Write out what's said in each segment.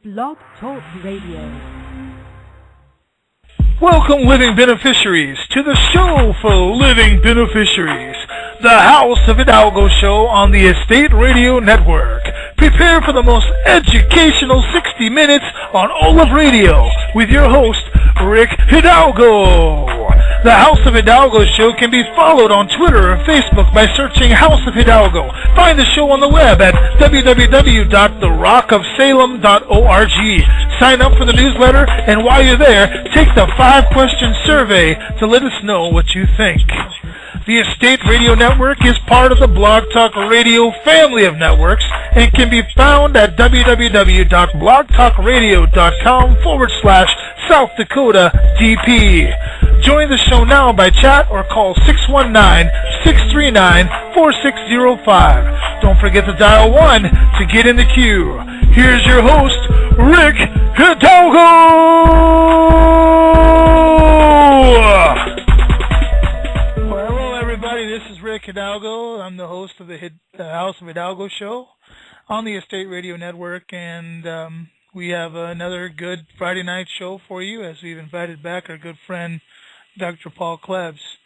Blog Talk Radio. Welcome, living beneficiaries, to the show for living beneficiaries, the House of Hidalgo show on the Estate Radio Network. Prepare for the most educational 60 minutes on all of radio with your host, Rick Hidalgo. The House of Hidalgo show can be followed on Twitter or Facebook by searching House of Hidalgo. Find the show on the web at www.therockofsalem.org. Sign up for the newsletter, and while you're there, take the 5-question survey to let us know what you think. The Estate Radio Network is part of the Blog Talk Radio family of networks and can be found at www.blogtalkradio.com/South Dakota DP. Join the show now by chat or call 619-639-4605. Don't forget to dial 1 to get in the queue. Here's your host, Rick Hidalgo! Well, hello everybody, this is Rick Hidalgo. I'm the host of the House of Hidalgo show on the Estate Radio Network, and we have another good Friday night show for you as we've invited back our good friend Dr. Paul Klebs.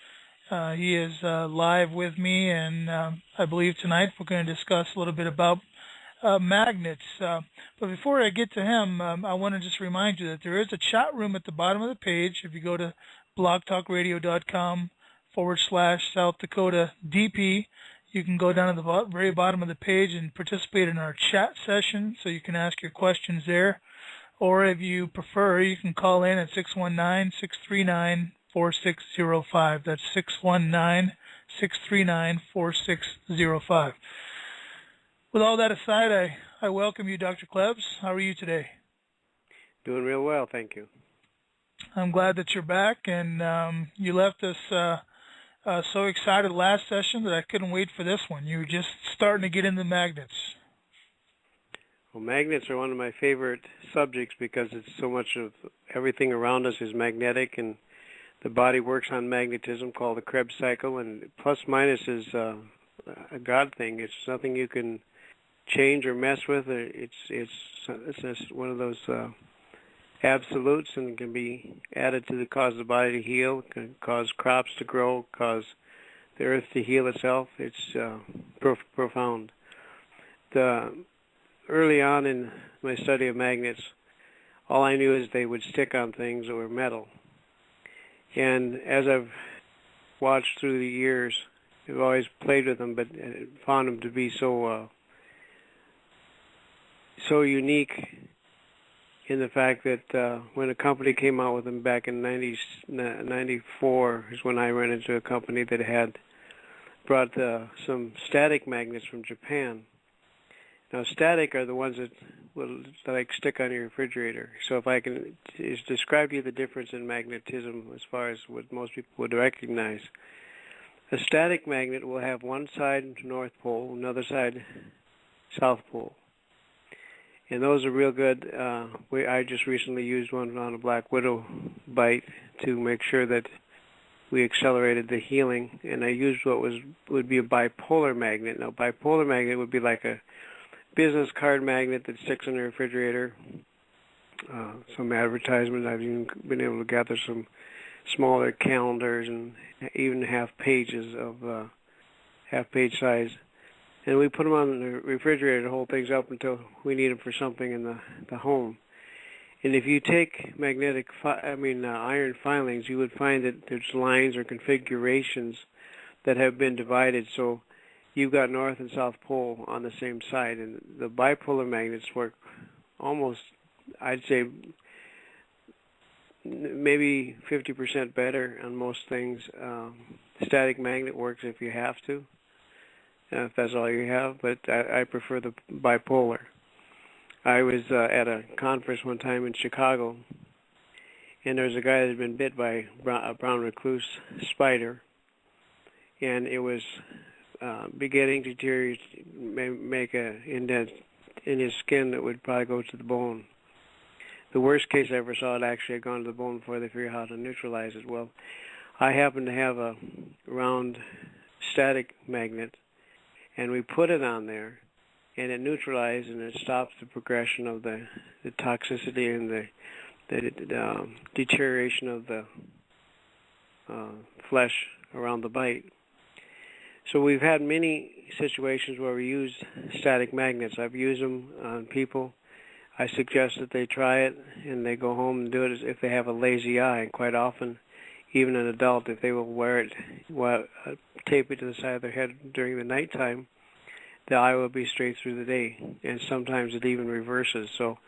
He is live with me, and I believe tonight we're going to discuss a little bit about magnets. But before I get to him, I want to just remind you that there is a chat room at the bottom of the page. If you go to blogtalkradio.com/South Dakota DP, you can go down to the very bottom of the page and participate in our chat session, so you can ask your questions there. Or if you prefer, you can call in at 619-639-4605. That's 619-639-4605. With all that aside, I welcome you, Dr. Klebs. How are you today? Doing real well, thank you. I'm glad that you're back, and you left us so excited last session that I couldn't wait for this one. You were just starting to get into magnets. Well, magnets are one of my favorite subjects because it's so much of everything around us is magnetic, and the body works on magnetism called the Klebs cycle, and plus minus is a God thing. It's nothing you can change or mess with. It's just one of those absolutes, and can be added to cause the body to heal, can cause crops to grow, cause the earth to heal itself. It's profound. Early on in my study of magnets, all I knew is they would stick on things that were metal. And as I've watched through the years, I've always played with them, but found them to be so unique in the fact that when a company came out with them back in 94 is when I ran into a company that had brought some static magnets from Japan. Now, static are the ones that will like stick on your refrigerator. So if I can describe to you the difference in magnetism as far as what most people would recognize. A static magnet will have one side North Pole, another side South Pole. And those are real good. I just recently used one on a black widow bite to make sure that we accelerated the healing. And I used what would be a bipolar magnet. Now, bipolar magnet would be like a business card magnet that sticks in the refrigerator. Some advertisement. I've even been able to gather some smaller calendars and even half-page size. And we put them on the refrigerator to hold things up until we need them for something in the home. And if you take iron filings, you would find that there's lines or configurations that have been divided. So you've got North and South Pole on the same side. And the bipolar magnets work almost, I'd say, maybe 50% better on most things. Static magnet works if you have to. If that's all you have, but I prefer the bipolar. I was at a conference one time in Chicago, and there was a guy that had been bit by a brown recluse spider, and it was beginning to make an indent in his skin that would probably go to the bone. The worst case I ever saw, it actually had gone to the bone before they figured out how to neutralize it. Well, I happen to have a round static magnet, and we put it on there, and it neutralizes and it stops the progression of the toxicity and the deterioration of the flesh around the bite. So we've had many situations where we use static magnets. I've used them on people. I suggest that they try it and they go home and do it if they have a lazy eye. And quite often, even an adult, if they will wear it, tape it to the side of their head during the nighttime, the eye will be straight through the day. And sometimes it even reverses. So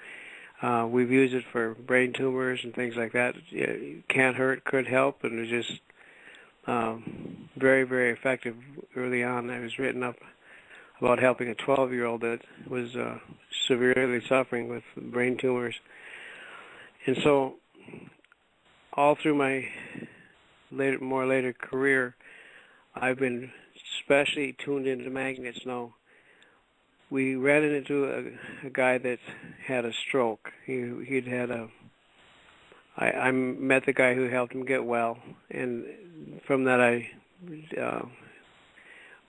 we've used it for brain tumors and things like that. It can't hurt, could help, and it's just very, very effective early on. I was written up about helping a 12-year-old that was severely suffering with brain tumors. And so all through my later career, I've been especially tuned into magnets. Now, we ran into a guy that had a stroke. He'd had I met the guy who helped him get well, and from that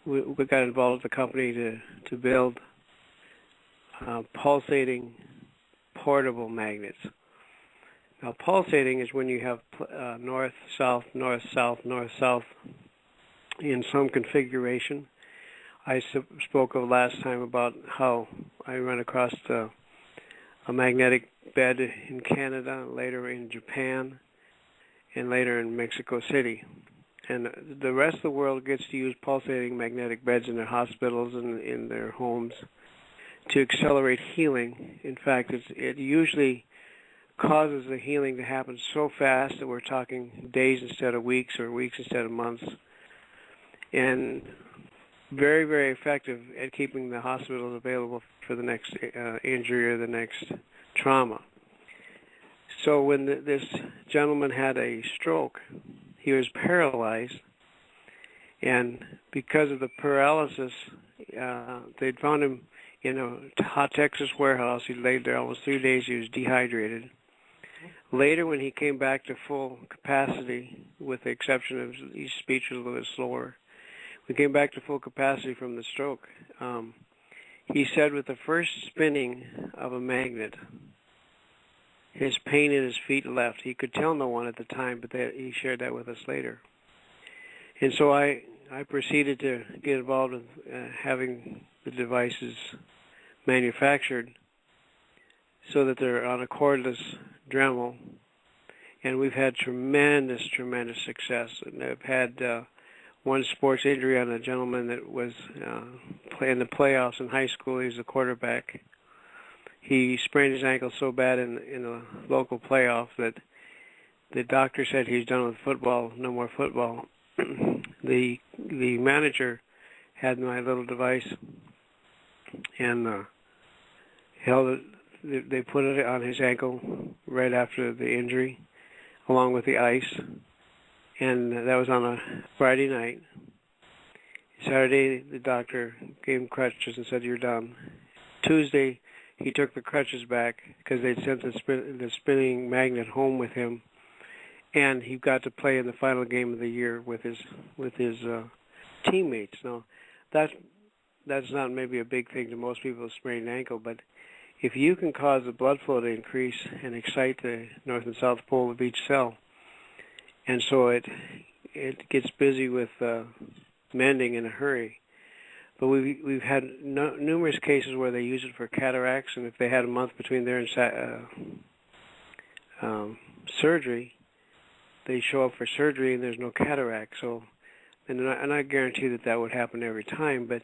we got involved with the company to build pulsating portable magnets. Now, pulsating is when you have north, south, north, south, north, south in some configuration. I spoke of last time about how I ran across a magnetic bed in Canada, later in Japan, and later in Mexico City. And the rest of the world gets to use pulsating magnetic beds in their hospitals and in their homes to accelerate healing. In fact, it usually causes the healing to happen so fast that we're talking days instead of weeks or weeks instead of months. And very, very effective at keeping the hospitals available for the next injury or the next trauma. So when this gentleman had a stroke, he was paralyzed, and because of the paralysis, they'd found him in a hot Texas warehouse. He laid there almost 3 days. He was dehydrated. Later, when he came back to full capacity, with the exception of his speech was a little bit slower, we came back to full capacity from the stroke. He said with the first spinning of a magnet, his pain in his feet left. He could tell no one at the time, but he shared that with us later. And so I proceeded to get involved with having the devices manufactured so that they're on a cordless Dremel. And we've had tremendous, tremendous success. And I've had one sports injury on a gentleman that was in the playoffs in high school. He was a quarterback. He sprained his ankle so bad in a local playoff that the doctor said he's done with football, no more football. The manager had my little device and held it. They put it on his ankle right after the injury, along with the ice, and that was on a Friday night. Saturday, the doctor gave him crutches and said, "You're done." Tuesday, he took the crutches back because they'd sent the spinning magnet home with him, and he got to play in the final game of the year with his teammates. Now, that's not maybe a big thing to most people with sprained ankle, but if you can cause the blood flow to increase and excite the north and south pole of each cell, and so it gets busy with mending in a hurry. But we've had numerous cases where they use it for cataracts, and if they had a month between their surgery, they show up for surgery and there's no cataract. So, and I guarantee that would happen every time, but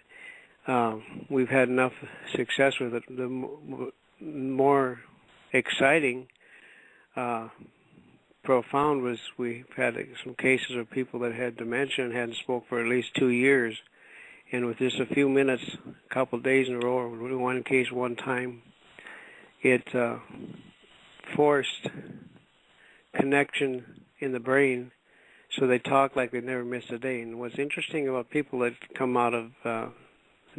we've had enough success with it. The more exciting, profound was we've had some cases of people that had dementia and hadn't spoke for at least 2 years. And with just a few minutes, a couple of days in a row, or one case one time, it forced connection in the brain, so they talk like they never missed a day. And what's interesting about people that come out of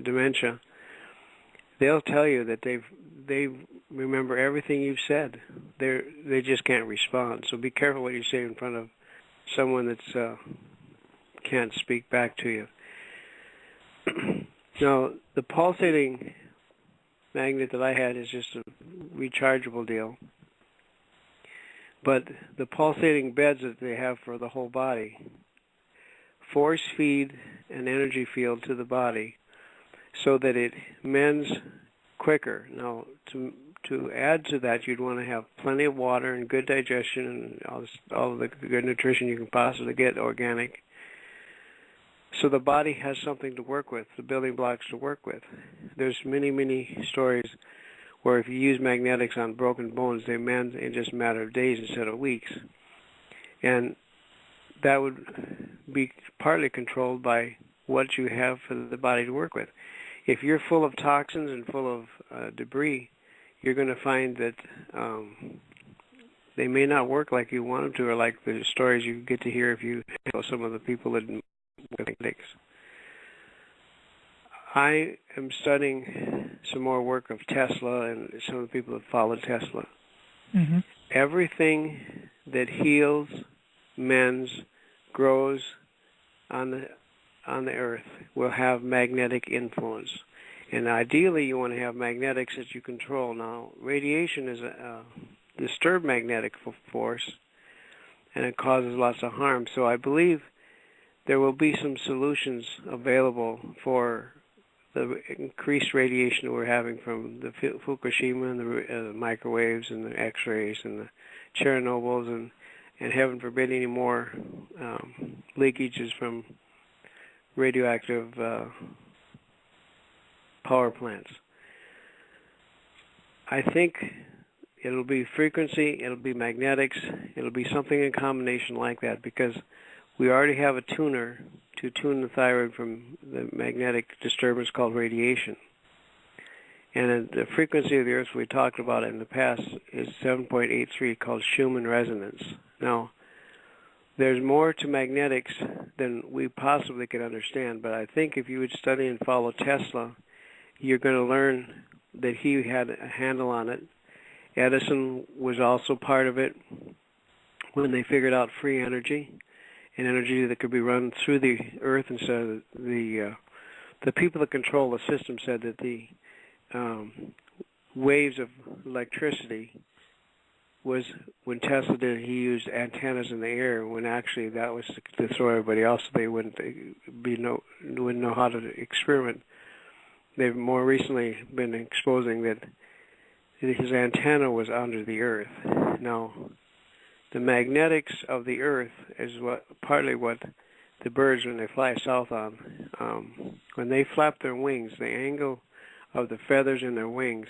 dementia, they'll tell you that they remember everything you've said. They just can't respond. So be careful what you say in front of someone that's can't speak back to you. Now, the pulsating magnet that I had is just a rechargeable deal. But the pulsating beds that they have for the whole body force feed an energy field to the body so that it mends quicker. Now, to add to that, you'd want to have plenty of water and good digestion and all of the good nutrition you can possibly get, organic. So the body has something to work with, the building blocks to work with. There's many, many stories where if you use magnetics on broken bones, they mend in just a matter of days instead of weeks. And that would be partly controlled by what you have for the body to work with. If you're full of toxins and full of debris, you're going to find that they may not work like you want them to, or like the stories you get to hear if you know some of the people that work with magnetics. I am studying some more work of Tesla and some of the people that followed Tesla. Mm-hmm. Everything that heals, mends, grows on the earth will have magnetic influence. And ideally you want to have magnetics that you control. Now, radiation is a disturbed magnetic force, and it causes lots of harm. So I believe there will be some solutions available for the increased radiation that we're having from the Fukushima and the microwaves and the X-rays and the Chernobyls and heaven forbid any more leakages from radioactive power plants. I think it'll be frequency, it'll be magnetics, it'll be something in combination like that, because we already have a tuner to tune the thyroid from the magnetic disturbance called radiation. And the frequency of the Earth we talked about in the past is 7.83, called Schumann resonance. Now, there's more to magnetics than we possibly can understand, but I think if you would study and follow Tesla, you're going to learn that he had a handle on it. Edison was also part of it when they figured out free energy, and energy that could be run through the Earth instead of the people that control the system said that the waves of electricity was, when Tesla did it, he used antennas in the air, when actually that was to throw everybody else so they wouldn't know how to experiment. They've more recently been exposing that his antenna was under the Earth. Now, the magnetics of the Earth is partly what the birds, when they fly south on, when they flap their wings, the angle of the feathers in their wings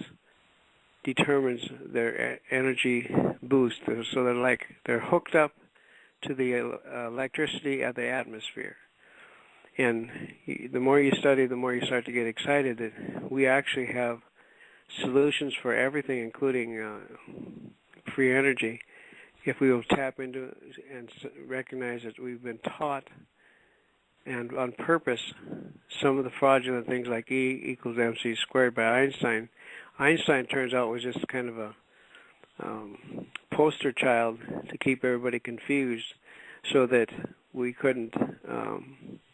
determines their energy boost. So they're hooked up to the electricity of the atmosphere. And the more you study, the more you start to get excited that we actually have solutions for everything, including free energy, if we will tap into and recognize that we've been taught, and on purpose, some of the fraudulent things like E equals MC squared by Einstein. Einstein, turns out, was just kind of a poster child to keep everybody confused so that we couldn't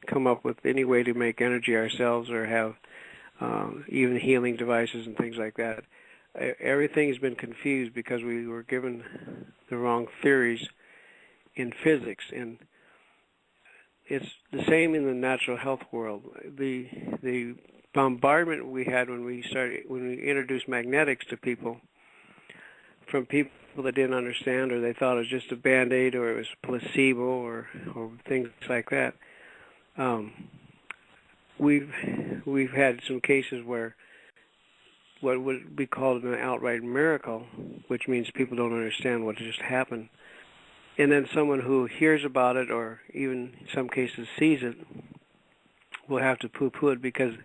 come up with any way to make energy ourselves or have even healing devices and things like that. Everything has been confused because we were given the wrong theories in physics, and it's the same in the natural health world. The bombardment we had when we introduced magnetics to people, from people that didn't understand, or they thought it was just a Band-Aid, or it was placebo, or things like that. We've had some cases where what would be called an outright miracle, which means people don't understand what just happened. And then someone who hears about it, or even in some cases sees it, will have to poo-poo it because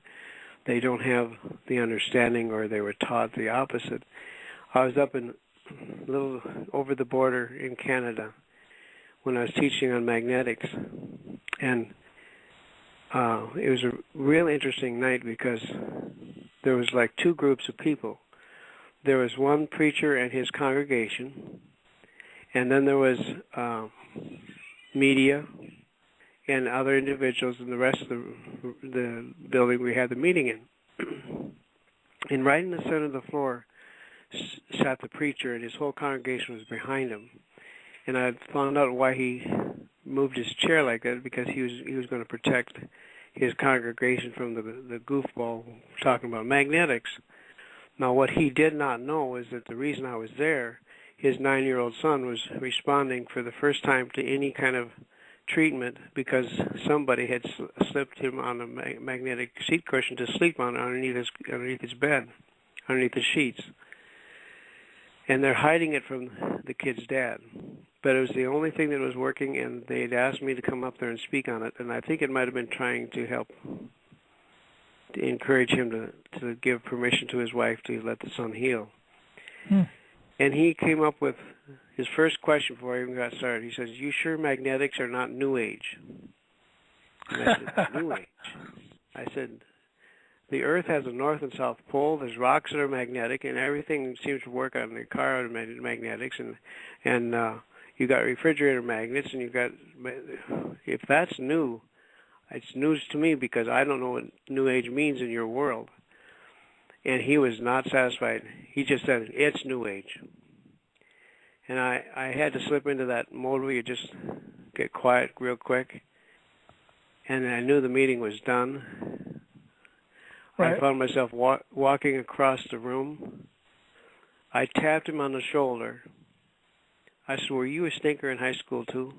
they don't have the understanding, or they were taught the opposite. I was up in a little over the border in Canada when I was teaching on magnetics, and it was a real interesting night because there was like two groups of people. There was one preacher and his congregation, and then there was media and other individuals in the rest of the building we had the meeting in. And right in the center of the floor sat the preacher, and his whole congregation was behind him. And I found out why he moved his chair like that, because he was going to protect his congregation from the goofball talking about magnetics. Now, what he did not know is that the reason I was there, his 9-year-old son was responding for the first time to any kind of treatment because somebody had slipped him on a magnetic seat cushion to sleep on underneath his bed, underneath the sheets. And they're hiding it from the kid's dad. But it was the only thing that was working, and they had asked me to come up there and speak on it, and I think it might have been trying to help to encourage him to give permission to his wife to let the son heal. And he came up with his first question before I even got started. He says, "You sure magnetics are not New Age?" And I said, "New Age?" I said, "The Earth has a north and south pole. There's rocks that are magnetic, and everything seems to work on the car out of magnetics. And you got refrigerator magnets, and you got. If that's new, it's news to me because I don't know what New Age means in your world." And he was not satisfied. He just said, "It's New Age." And I had to slip into that mode where you just get quiet real quick. And I knew the meeting was done. Right. I found myself walking across the room. I tapped him on the shoulder. I said, "Were you a stinker in high school too?"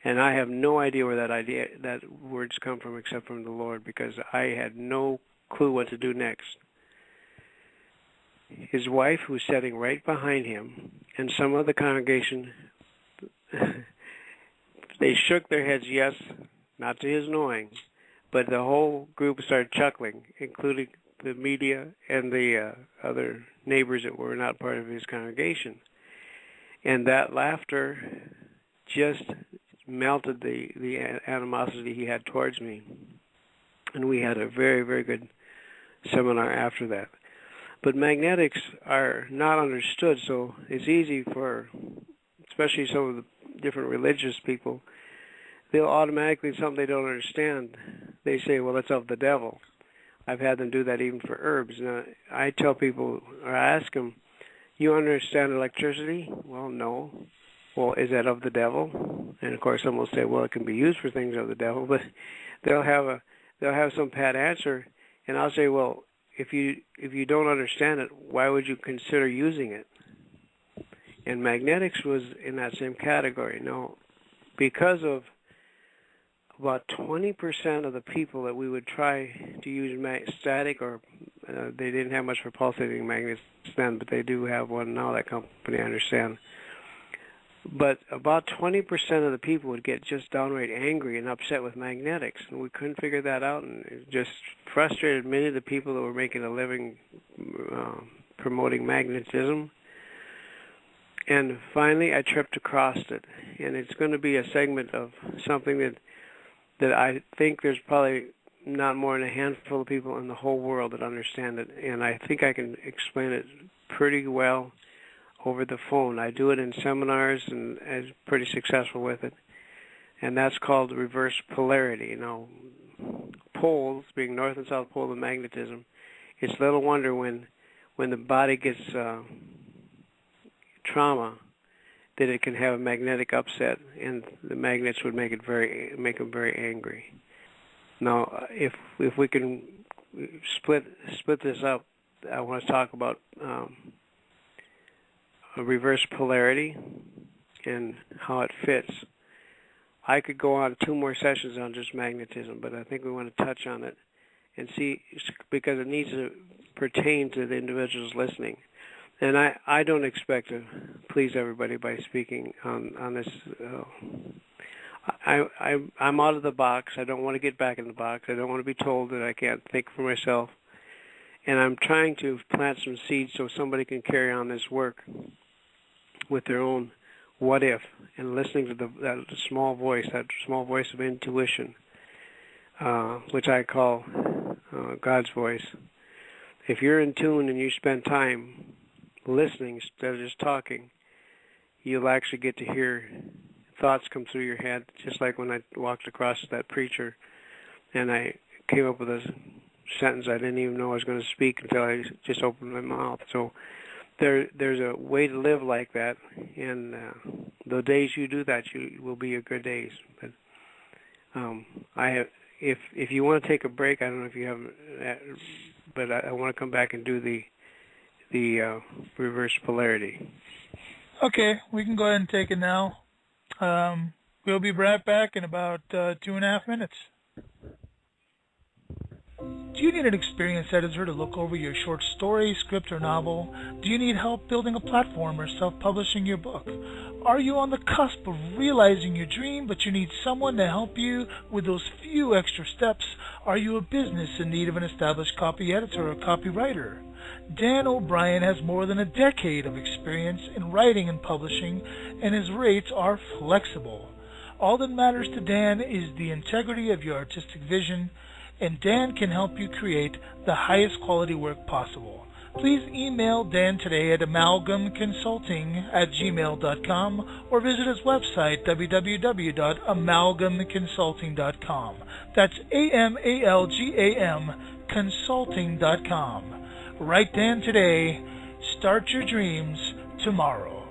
And I have no idea where that words come from except from the Lord, because I had no clue what to do next. His wife, who was sitting right behind him, and some of the congregation, they shook their heads yes, not to his knowing, but the whole group started chuckling, including the media and the other neighbors that were not part of his congregation. And that laughter just melted the animosity he had towards me. And we had a very, very good seminar after that. But magnetics are not understood, so it's easy for, especially some of the different religious people, they'll automatically, something they don't understand, they say, "Well, it's of the devil." I've had them do that even for herbs. Now, I tell people, or I ask them, "You understand electricity?" "Well, no." "Well, is that of the devil?" And of course, some will say, "Well, it can be used for things of the devil," but they'll have some pat answer, and I'll say, "Well, if you don't understand it, why would you consider using it?" And magnetics was in that same category. Now, because of about 20% of the people that we would try to use static, or they didn't have much for pulsating magnets then, but they do have one now, that company, I understand. But about 20% of the people would get just downright angry and upset with magnetics, and we couldn't figure that out, and it just frustrated many of the people that were making a living promoting magnetism. And finally, I tripped across it, and it's going to be a segment of something that I think there's probably not more than a handful of people in the whole world that understand it, and I think I can explain it pretty well over the phone. I do it in seminars, and I'm pretty successful with it. And that's called reverse polarity. You know, poles, being north and south pole of magnetism, it's little wonder when the body gets trauma that it can have a magnetic upset, and the magnets would make them very angry. Now, if we can split this up, I want to talk about a reverse polarity and how it fits. I could go on 2 more sessions on just magnetism, but I think we want to touch on it and see, because it needs to pertain to the individuals listening. And I don't expect to please everybody by speaking on this. I'm out of the box. I don't want to get back in the box. I don't want to be told that I can't think for myself. And I'm trying to plant some seeds so somebody can carry on this work with their own what if, and listening to that small voice of intuition, which I call God's voice. If you're in tune and you spend time listening instead of just talking, you'll actually get to hear thoughts come through your head, just like when I walked across that preacher and I came up with sentence I didn't even know I was going to speak until I just opened my mouth. So there's a way to live like that, and the days you do that, you will be your good days. But I have, if you want to take a break, I don't know if you have, but I want to come back and do the reverse polarity. Okay, we can go ahead and take it now. We'll be right back in about 2.5 minutes. Do you need an experienced editor to look over your short story, script, or novel? Do you need help building a platform or self-publishing your book? Are you on the cusp of realizing your dream, but you need someone to help you with those few extra steps? Are you a business in need of an established copy editor or copywriter? Dan O'Brien has more than a decade of experience in writing and publishing, and his rates are flexible. All that matters to Dan is the integrity of your artistic vision, and Dan can help you create the highest quality work possible. Please email Dan today at amalgamconsulting@gmail.com or visit his website, www.amalgamconsulting.com. That's AMALGAM consulting.com. Write Dan today. Start your dreams tomorrow.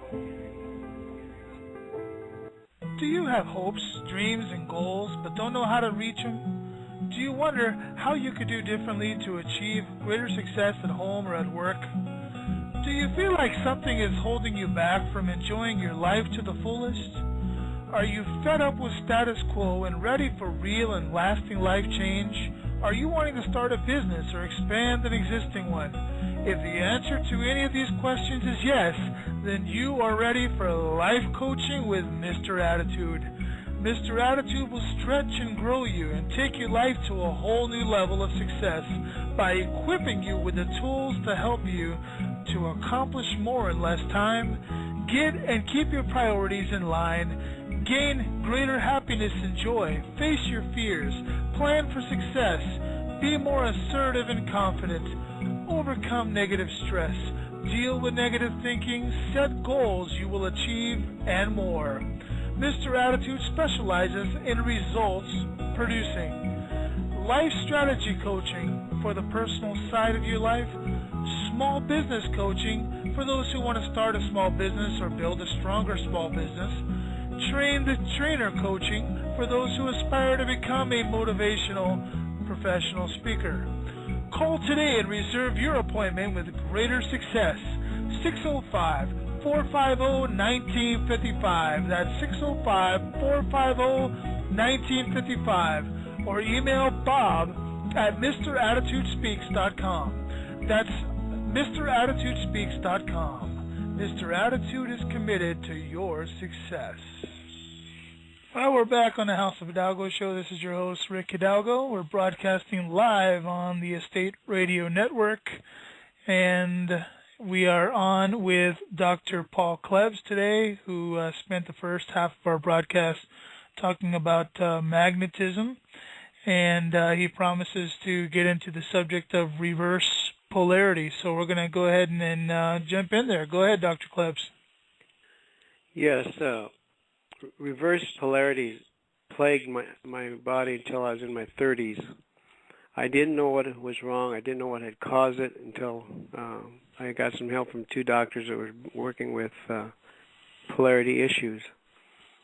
Do you have hopes, dreams, and goals, but don't know how to reach them? Do you wonder how you could do differently to achieve greater success at home or at work? Do you feel like something is holding you back from enjoying your life to the fullest? Are you fed up with status quo and ready for real and lasting life change? Are you wanting to start a business or expand an existing one? If the answer to any of these questions is yes, then you are ready for life coaching with Mr. Attitude. Mr. Attitude will stretch and grow you and take your life to a whole new level of success by equipping you with the tools to help you to accomplish more in less time, get and keep your priorities in line, gain greater happiness and joy, face your fears, plan for success, be more assertive and confident, overcome negative stress, deal with negative thinking, set goals you will achieve, and more. Mr. Attitude specializes in results producing. Life strategy coaching for the personal side of your life, small business coaching for those who want to start a small business or build a stronger small business, train the trainer coaching for those who aspire to become a motivational professional speaker. Call today and reserve your appointment with greater success. 605-450-1955. That's 605-450-1955. Or email Bob at MrAttitudespeaks.com. That's MrAttitudespeaks.com. Mr. Attitude is committed to your success. Well, we're back on the House of Hidalgo show. This is your host, Rick Hidalgo. We're broadcasting live on the Estate Radio Network, and we are on with Dr. Paul Klebs today, who spent the first half of our broadcast talking about magnetism, and he promises to get into the subject of reverse polarity. So we're going to go ahead and jump in there. Go ahead, Dr. Klebs. Yes, reverse polarity plagued my body until I was in my 30s. I didn't know what was wrong. I didn't know what had caused it until I got some help from two doctors that were working with polarity issues.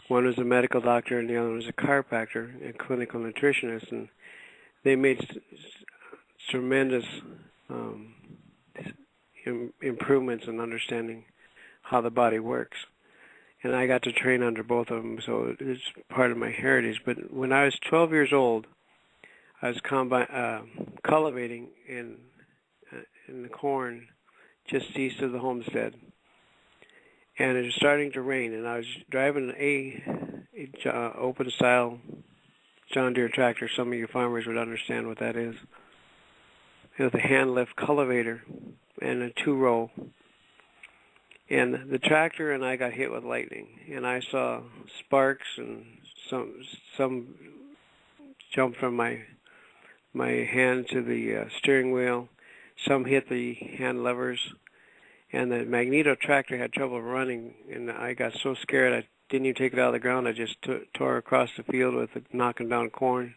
One was a medical doctor and the other was a chiropractor and clinical nutritionist, and they made tremendous improvements in understanding how the body works. And I got to train under both of them, so it's part of my heritage. But when I was 12 years old, I was cultivating in the corn just east of the homestead, and it was starting to rain. And I was driving a open-style John Deere tractor. Some of you farmers would understand what that is. With a hand-lift cultivator and a two-row. And the tractor and I got hit with lightning, and I saw sparks and some jump from my hand to the steering wheel. Some hit the hand levers, and the magneto tractor had trouble running, and I got so scared I didn't even take it out of the ground. I just tore across the field with it, knocking down corn.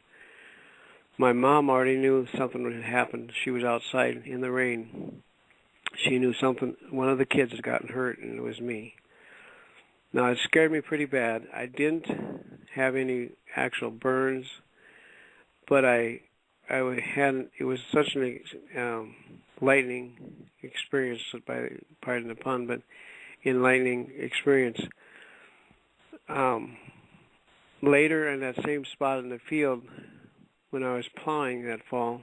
My mom already knew something had happened. She was outside in the rain. She knew something, one of the kids had gotten hurt, and it was me. Now, it scared me pretty bad. I didn't have any actual burns, but I had, it was such an lightning experience, pardon the pun, but enlightening experience. Later in that same spot in the field, when I was plowing that fall,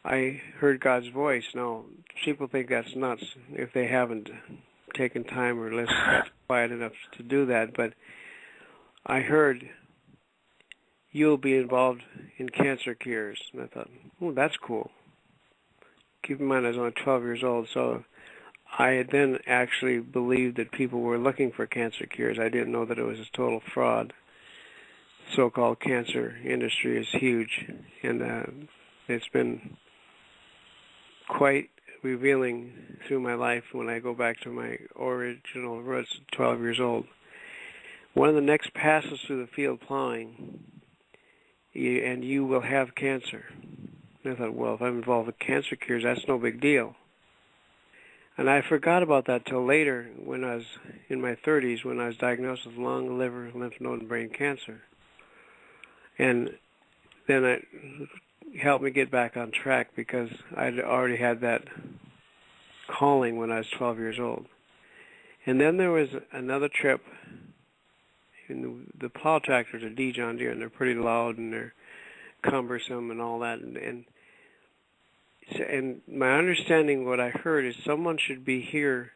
I heard God's voice. Now, people think that's nuts if they haven't taken time or listened quiet enough to do that, but I heard, "You'll be involved in cancer cures." And I thought, oh, that's cool. Keep in mind, I was only 12 years old, so I had then actually believed that people were looking for cancer cures. I didn't know that it was a total fraud. So-called cancer industry is huge, and it's been quite revealing through my life when I go back to my original roots at 12 years old. One of the next passes through the field plowing, and you will have cancer. And I thought, well, if I'm involved with cancer cures, that's no big deal. And I forgot about that till later when I was in my 30s, when I was diagnosed with lung, liver, lymph node, and brain cancer. And then it helped me get back on track because I'd already had that calling when I was 12 years old. And then there was another trip. And the plow tractors are D John Deere, and they're pretty loud and they're cumbersome and all that. And my understanding, what I heard, is someone should be here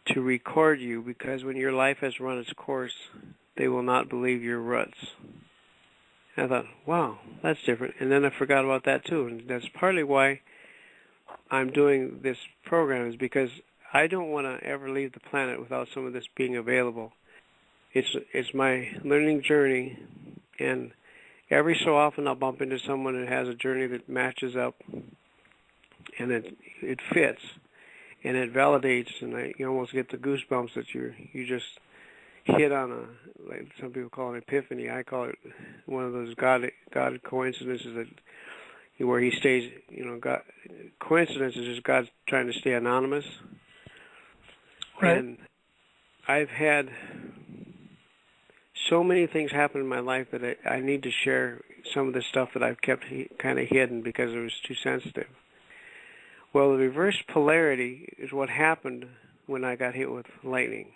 to record you, because when your life has run its course, they will not believe your ruts. And I thought, wow, that's different. And then I forgot about that too. And that's partly why I'm doing this program, is because I don't want to ever leave the planet without some of this being available. It's my learning journey, and every so often I'll bump into someone that has a journey that matches up, and it fits, and it validates, and you almost get the goosebumps that you just hit on like some people call it epiphany. I call it one of those God coincidences that where he stays. God coincidence is just God trying to stay anonymous. Right. And I've had so many things happen in my life that I need to share some of the stuff that I've kept kind of hidden because it was too sensitive. Well, the reverse polarity is what happened when I got hit with lightning.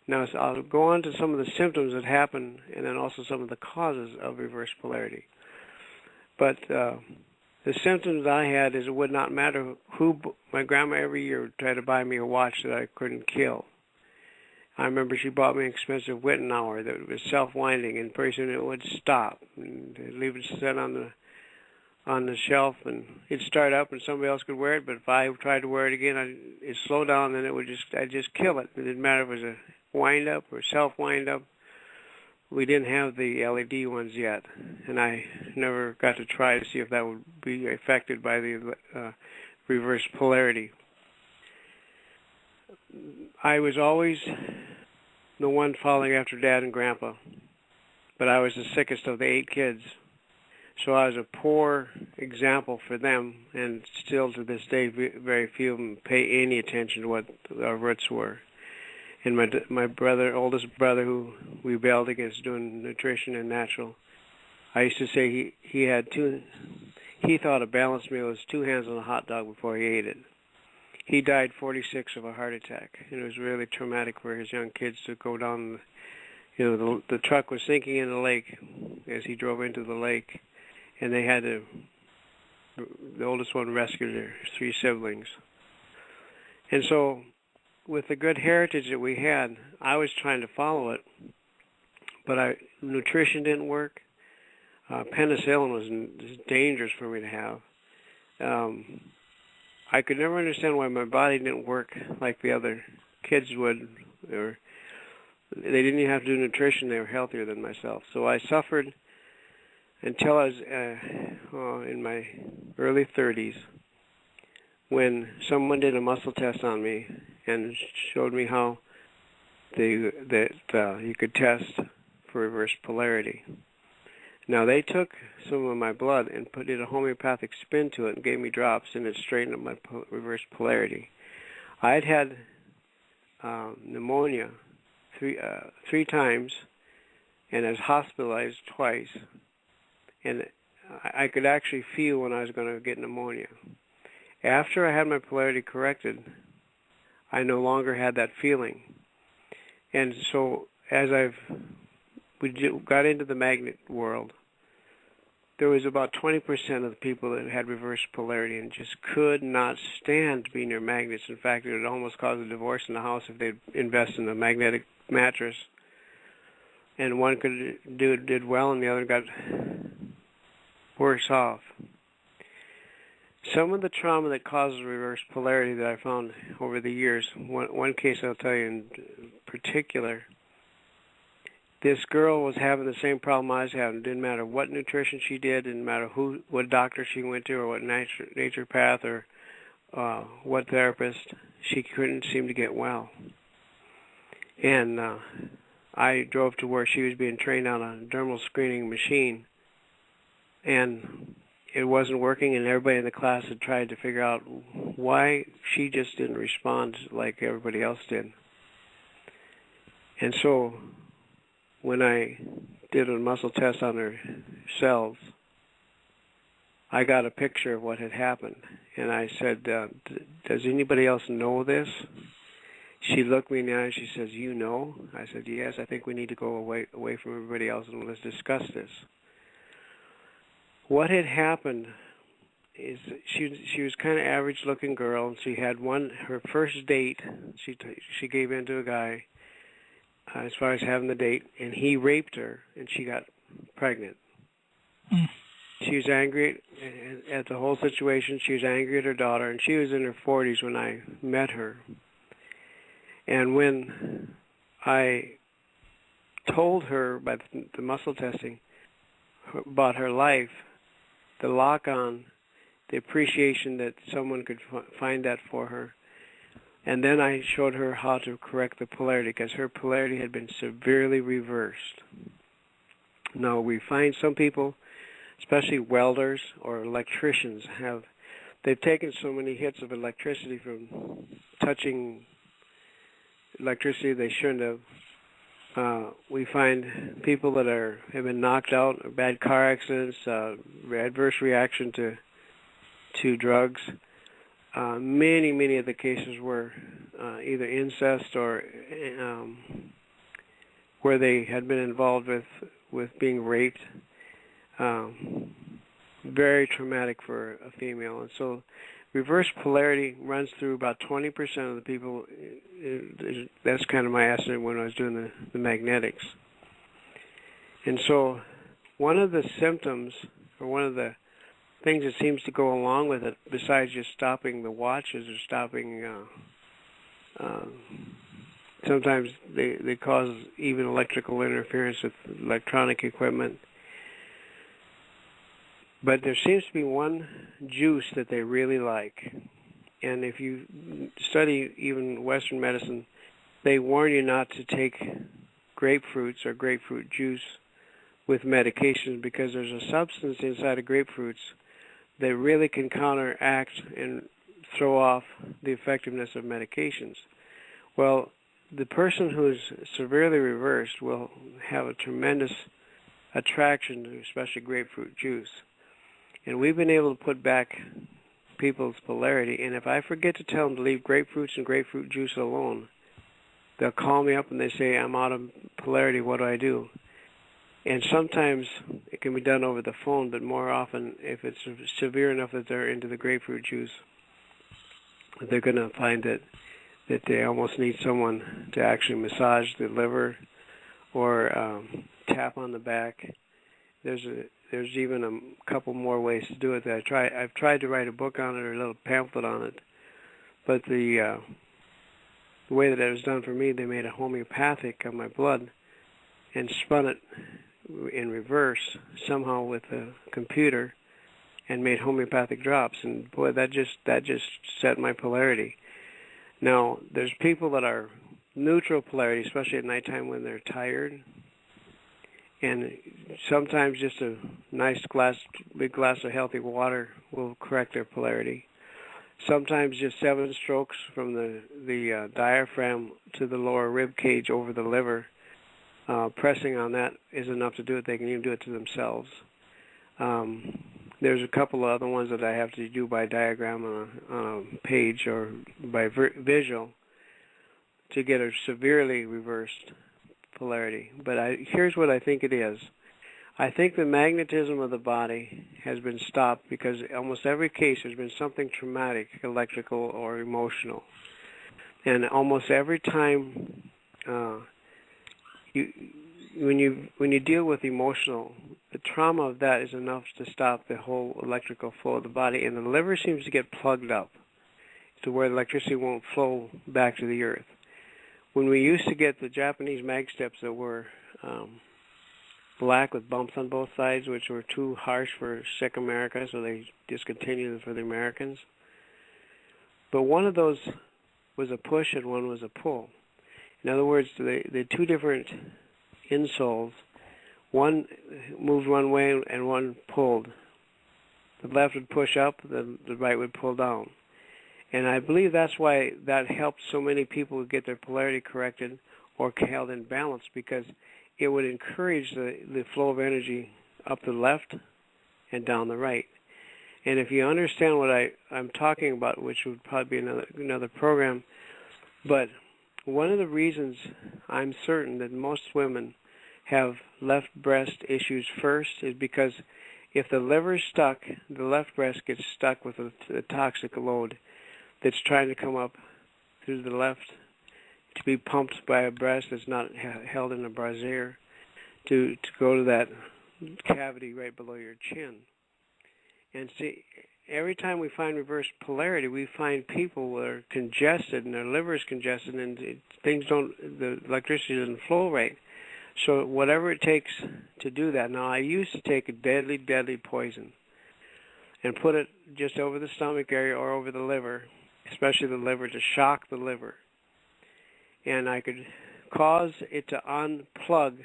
Now, so I'll go on to some of the symptoms that happen, and then also some of the causes of reverse polarity. But the symptoms I had is it would not matter who. My grandma every year would try to buy me a watch that I couldn't kill. I remember she bought me an expensive Wittenauer that was self-winding, and pretty soon it would stop. And they'd leave it set on the shelf, and it'd start up, and somebody else could wear it. But if I tried to wear it again, it'd slow down, and I'd just kill it. It didn't matter if it was a wind-up or self-wind-up. We didn't have the LED ones yet, and I never got to try to see if that would be affected by the reverse polarity. I was always the one following after Dad and Grandpa, but I was the sickest of the 8 kids. So I was a poor example for them, and still to this day, very few of them pay any attention to what our roots were. And my brother, oldest brother, who rebelled against doing nutrition and natural, I used to say he thought a balanced meal was 2 hands on a hot dog before he ate it. He died 46 of a heart attack, and it was really traumatic for his young kids to go down. The truck was sinking in the lake as he drove into the lake, and they had to. The oldest one rescued their 3 siblings, and so, with the good heritage that we had, I was trying to follow it, but nutrition didn't work. Penicillin was dangerous for me to have. I could never understand why my body didn't work like the other kids would, or they didn't even have to do nutrition. They were healthier than myself. So I suffered until I was in my early 30s, when someone did a muscle test on me and showed me how you could test for reverse polarity. Now, they took some of my blood and did a homeopathic spin to it and gave me drops, and it straightened up my reverse polarity. I had pneumonia three times, and I was hospitalized twice, and I could actually feel when I was going to get pneumonia. After I had my polarity corrected, I no longer had that feeling. And so as we got into the magnet world, there was about 20% of the people that had reverse polarity and just could not stand being near magnets. In fact, it would almost cause a divorce in the house if they'd invest in a magnetic mattress. And one did well, and the other got worse off. Some of the trauma that causes reverse polarity that I found over the years, one case I'll tell you in particular, this girl was having the same problem I was having. It didn't matter what nutrition she did, didn't matter what doctor she went to, or what naturopath or what therapist. She couldn't seem to get well. And I drove to where she was being trained on a dermal screening machine, and it wasn't working, and everybody in the class had tried to figure out why she just didn't respond like everybody else did. And so when I did a muscle test on her cells, I got a picture of what had happened. And I said, does anybody else know this? She looked me in the eye and she says, you know? I said, yes, I think we need to go away from everybody else and let's discuss this. What had happened is she was kind of average-looking girl, and she had her first date. She gave in to a guy as far as having the date, and he raped her, and she got pregnant. Mm. She was angry at the whole situation. She was angry at her daughter, and she was in her 40s when I met her. And when I told her by the muscle testing about her life, the lock-on, the appreciation that someone could find that for her. And then I showed her how to correct the polarity, because her polarity had been severely reversed. Now, we find some people, especially welders or electricians, they've taken so many hits of electricity from touching electricity they shouldn't have. We find people that have been knocked out, or bad car accidents, adverse reaction to drugs. Many of the cases were either incest or where they had been involved with being raped. Very traumatic for a female. And so reverse polarity runs through about 20% of the people. That's kind of my estimate when I was doing the magnetics. And so one of the symptoms, or one of the things that seems to go along with it, besides just stopping the watches or stopping, sometimes they cause even electrical interference with electronic equipment. But there seems to be one juice that they really like. And if you study even Western medicine, they warn you not to take grapefruits or grapefruit juice with medications, because there's a substance inside of grapefruits that really can counteract and throw off the effectiveness of medications. Well, the person who's severely reversed will have a tremendous attraction to especially grapefruit juice. And we've been able to put back people's polarity. And if I forget to tell them to leave grapefruits and grapefruit juice alone, they'll call me up and they say, I'm out of polarity, what do I do? And sometimes it can be done over the phone, but more often, if it's severe enough that they're into the grapefruit juice, they're going to find that they almost need someone to actually massage the liver or tap on the back. There's even a couple more ways to do it that I've tried to write a book on it or a little pamphlet on it, but the way that it was done for me, they made a homeopathic of my blood and spun it in reverse somehow with a computer and made homeopathic drops, and boy, that just set my polarity. Now, there's people that are neutral polarity, especially at nighttime when they're tired, And sometimes just a nice big glass of healthy water will correct their polarity. Sometimes just 7 strokes from the diaphragm to the lower rib cage over the liver, pressing on that is enough to do it. They can even do it to themselves. There's a couple of other ones that I have to do by diagram on a page or by visual to get a severely reversed polarity. But here's what I think it is. I think the magnetism of the body has been stopped because almost every case there's been something traumatic, electrical or emotional. And almost every time when you deal with emotional, the trauma of that is enough to stop the whole electrical flow of the body, and the liver seems to get plugged up to where the electricity won't flow back to the earth. When we used to get the Japanese mag steps that were black with bumps on both sides, which were too harsh for sick America, so they discontinued them for the Americans. But one of those was a push and one was a pull. In other words, the two different insoles, one moved one way and one pulled. The left would push up, the right would pull down. And I believe that's why that helped so many people get their polarity corrected or held in balance, because it would encourage the flow of energy up the left and down the right. And if you understand what I'm talking about, which would probably be another program, but one of the reasons I'm certain that most women have left breast issues first is because if the liver's stuck, the left breast gets stuck with a toxic load that's trying to come up through the left to be pumped by a breast that's not held in a brassiere to go to that cavity right below your chin. And see, every time we find reverse polarity, we find people that are congested and their liver is congested and the electricity doesn't flow right. So whatever it takes to do that. Now, I used to take a deadly, deadly poison and put it just over the stomach area or over the liver, especially the liver, to shock the liver. And I could cause it to unplug,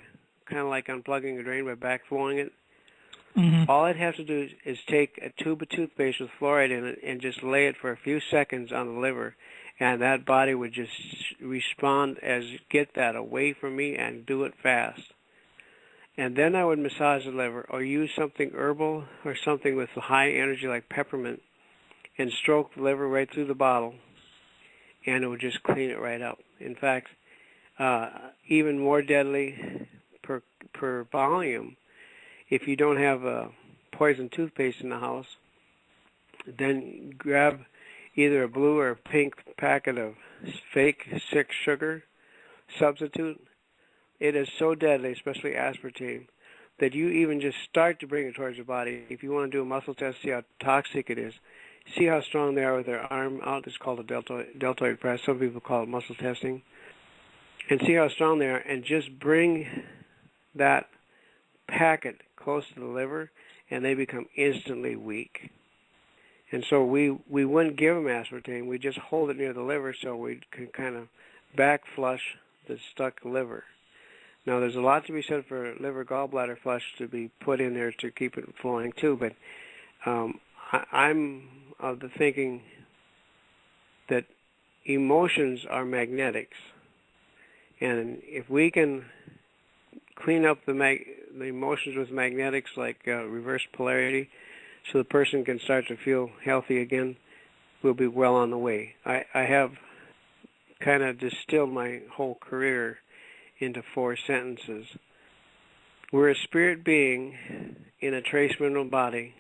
kind of like unplugging a drain by backflowing it. Mm-hmm. All I'd have to do is take a tube of toothpaste with fluoride in it and just lay it for a few seconds on the liver, and that body would just respond as get that away from me and do it fast. And then I would massage the liver or use something herbal or something with high energy like peppermint and stroke the liver right through the bottle, and it would just clean it right up. In fact, even more deadly per volume, if you don't have a poison toothpaste in the house, then grab either a blue or a pink packet of fake 6 sugar substitute. It is so deadly, especially aspartame, that you even just start to bring it towards your body. If you want to do a muscle test, see how toxic it is. See how strong they are with their arm out. It's called a deltoid press. Some people call it muscle testing. And see how strong they are, and just bring that packet close to the liver, and they become instantly weak. And so we wouldn't give them aspartame. We just hold it near the liver so we can kind of back flush the stuck liver. Now, there's a lot to be said for liver gallbladder flush to be put in there to keep it flowing too, but I'm of the thinking that emotions are magnetics. And if we can clean up the emotions with magnetics like reverse polarity so the person can start to feel healthy again, we'll be well on the way. I have kind of distilled my whole career into 4 sentences. We're a spirit being in a trace mineral body,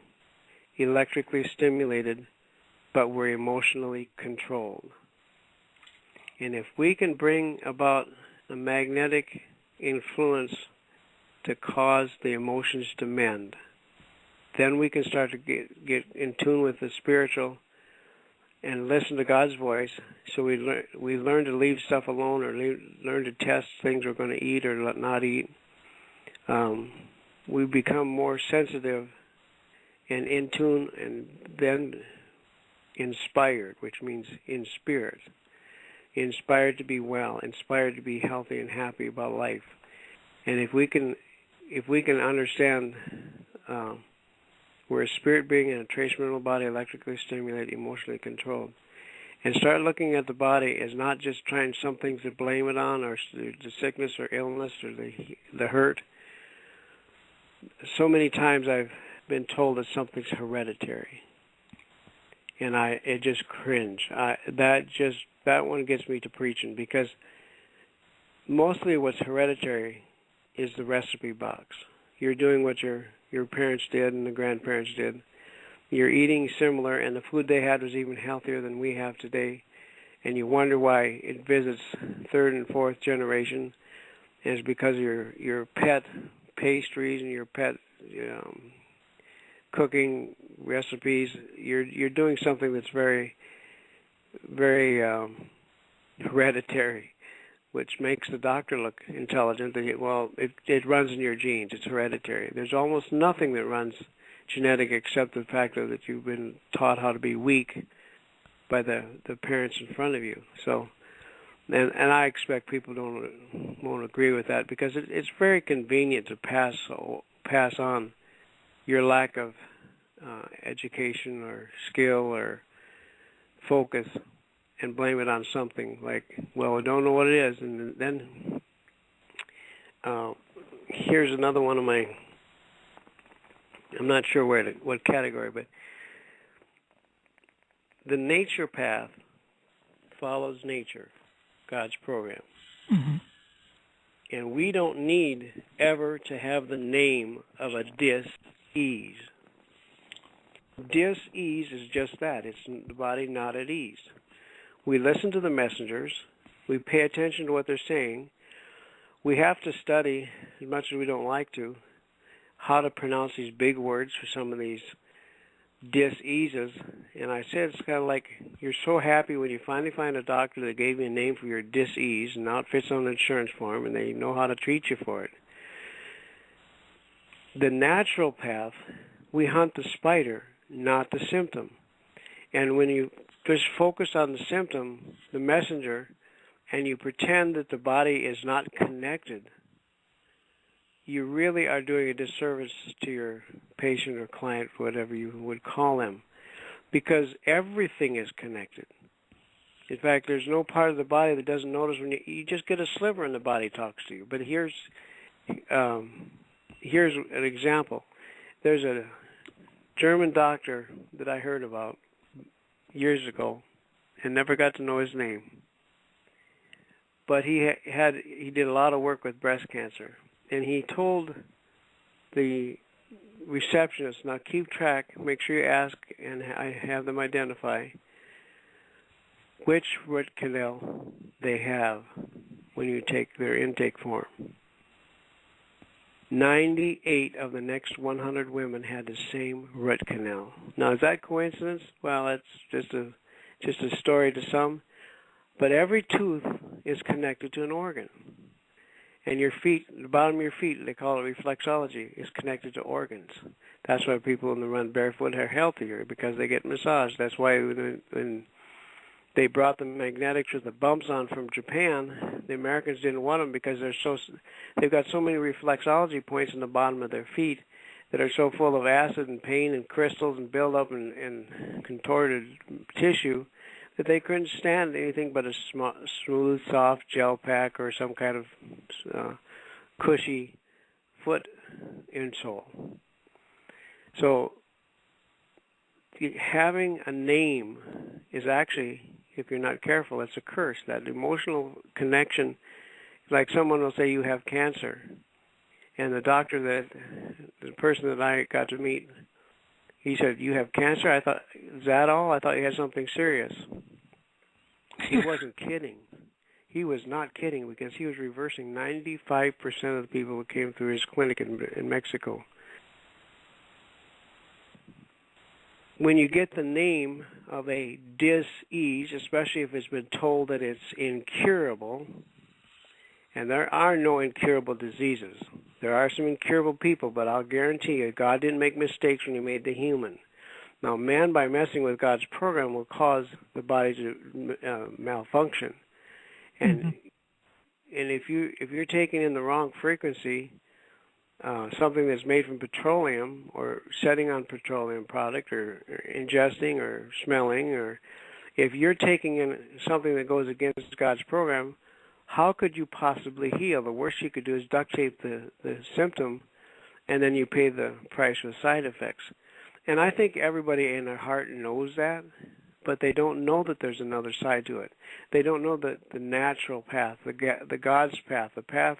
electrically stimulated, but we're emotionally controlled. And if we can bring about a magnetic influence to cause the emotions to mend, then we can start to get in tune with the spiritual and listen to God's voice. So we learn to leave stuff alone, or learn to test things we're going to eat or not eat. We become more sensitive and in tune, and then inspired, which means in spirit. Inspired to be well, inspired to be healthy and happy about life. And if we can if we can understand we're a spirit being in a trace mineral body, electrically stimulated, emotionally controlled, and start looking at the body as not just trying some things to blame it on, or the sickness or illness or the hurt. So many times I've been told that something's hereditary, and it just cringe. That one gets me to preaching, because mostly what's hereditary is the recipe box. You're doing what your parents did and the grandparents did. You're eating similar, and the food they had was even healthier than we have today. And you wonder why it visits third and fourth generation. And it's because of your pet pastries and your pet cooking recipes. You're doing something that's very, very hereditary, which makes the doctor look intelligent. Well, it runs in your genes. It's hereditary. There's almost nothing that runs genetic except the fact that you've been taught how to be weak by the parents in front of you. So, and I expect people won't agree with that, because it's very convenient to pass on your lack of education or skill or focus and blame it on something like, well, I don't know what it is. And then here's another one of my, I'm not sure what category, but the nature path follows nature, God's program. Mm-hmm. And we don't need ever to have the name of a dis-ease. Dis-ease is just that. It's the body not at ease. We listen to the messengers. We pay attention to what they're saying. We have to study, as much as we don't like to, how to pronounce these big words for some of these dis-eases. And I said it's kind of like you're so happy when you finally find a doctor that gave you a name for your dis-ease, and now it fits on an insurance form, and they know how to treat you for it. The natural path, we hunt the spider, not the symptom. And when you just focus on the symptom, the messenger, and you pretend that the body is not connected, you really are doing a disservice to your patient or client, whatever you would call them, because everything is connected. In fact, there's no part of the body that doesn't notice when you just get a sliver and the body talks to you. But here's an example. There's a German doctor that I heard about years ago and never got to know his name. But he did a lot of work with breast cancer. And he told the receptionist, now keep track, make sure you ask, and I have them identify which root canal they have when you take their intake form. 98 of the next 100 women had the same root canal. Now, is that coincidence? Well, that's just a story to some. But every tooth is connected to an organ. And your feet, the bottom of your feet, they call it reflexology, is connected to organs. That's why people who run barefoot are healthier, because they get massaged. That's why when they brought the magnetics with the bumps on from Japan, the Americans didn't want them because they've got so many reflexology points in the bottom of their feet that are so full of acid and pain and crystals and buildup and contorted tissue that they couldn't stand anything but a smooth, soft gel pack or some kind of cushy foot insole. So having a name is actually, if you're not careful, it's a curse. That emotional connection, like someone will say you have cancer, and the person that I got to meet, he said, you have cancer? I thought, is that all? I thought you had something serious. He wasn't kidding. He was not kidding, because he was reversing 95% of the people who came through his clinic in Mexico. When you get the name of a dis-ease, especially if it's been told that it's incurable, and there are no incurable diseases. There are some incurable people, but I'll guarantee you, God didn't make mistakes when he made the human. Now, man, by messing with God's program, will cause the body to malfunction. And and if you're taking in the wrong frequency, something that's made from petroleum or setting on petroleum product or ingesting or smelling, or if you're taking in something that goes against God's program, how could you possibly heal? The worst you could do is duct tape the symptom, and then you pay the price with side effects. And I think everybody in their heart knows that, but they don't know that there's another side to it. They don't know the natural path, the God's path, the path